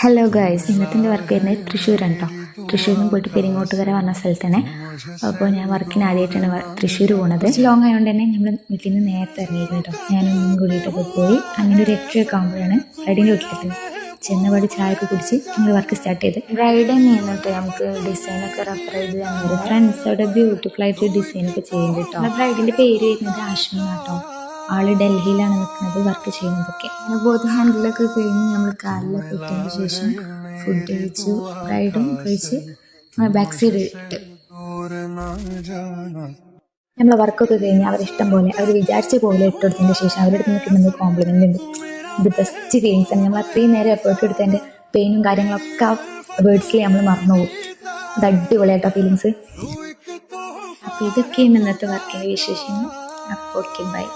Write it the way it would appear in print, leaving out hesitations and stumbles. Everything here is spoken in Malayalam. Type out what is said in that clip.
ഹലോ ഗൈസ്, ഇന്നത്തെ വർക്ക് വരുന്നത് തൃശ്ശൂരാണ് കേട്ടോ. തൃശ്ശൂരിൽ നിന്ന് പോയിട്ട് പെരിങ്ങോട്ടുകര പറഞ്ഞ സ്ഥലത്താണ്. അപ്പോൾ ഞാൻ വർക്കിന് ആദ്യമായിട്ടാണ് തൃശ്ശൂർ പോകുന്നത്. ലോങ് ആയതുകൊണ്ട് തന്നെ നമ്മൾ വീട്ടിൽ നിന്ന് നേരത്തെ ഇറങ്ങിയിരുന്നു കേട്ടോ. ഞാനൊന്നും കൂടിയിട്ടൊക്കെ പോയി അങ്ങനെ ഒരു 8:00 ആകുമ്പോഴാണ് ബ്രൈഡിൻ്റെ വീട്ടിലെത്തുന്നത്. ചെന്നപാട് ചായയൊക്കെ കുടിച്ച് നമ്മൾ വർക്ക് സ്റ്റാർട്ട് ചെയ്ത് ബ്രൈഡ് തന്നെ എന്നിട്ട് നമുക്ക് ഡിസൈനൊക്കെ റെഫർ ചെയ്ത് തന്നത് ഫ്രണ്ട്സ് അവിടെ ബ്യൂട്ടിഫുൾ ആയിട്ട് ഡിസൈനൊക്കെ ചെയ്യുന്നുണ്ട് കേട്ടോ. ബ്രൈഡിൻ്റെ പേര് വരുന്നത് ആശ്മി കേട്ടോ. ആള് ഡൽഹിയിലാണ് നിൽക്കുന്നത്, വർക്ക് ചെയ്യുന്നതൊക്കെ. അങ്ങനെ ബോത്ത് ഹാൻഡിലൊക്കെ കഴിഞ്ഞ് നമ്മൾ കാലിലൊക്കെ ഇട്ടതിന് ശേഷം ഫുഡ് കഴിച്ചു, ബ്രൈഡും കഴിച്ച് ബാക്ക് സൈഡ് ഇട്ട് നമ്മളെ വർക്കൊക്കെ കഴിഞ്ഞ് അവരിഷ്ടം പോലെ അവർ വിചാരിച്ച പോലെ ഇട്ടെടുത്തതിന് ശേഷം അവരുടെ നിൽക്കുന്നത് കോംപ്ലിമെൻ്റ് ഉണ്ട്. ഇത് ബെസ്റ്റ് ഫീലിങ്സ് ആണ്. നമ്മൾ അത്രയും നേരം എഫേർട്ട് എടുത്തതിൻ്റെ പെയിനും കാര്യങ്ങളൊക്കെ ആ വേർഡ്സിൽ നമ്മൾ മറന്നുപോകും. അത് അടിപൊളിയായിട്ടോ ഫീലിങ്സ്. അപ്പോൾ ഇതൊക്കെയാണ് ഇന്നത്തെ വർക്കിൻ്റെ വിശേഷങ്ങൾ. അപ്പോൾ ഓക്കെ, ബൈ.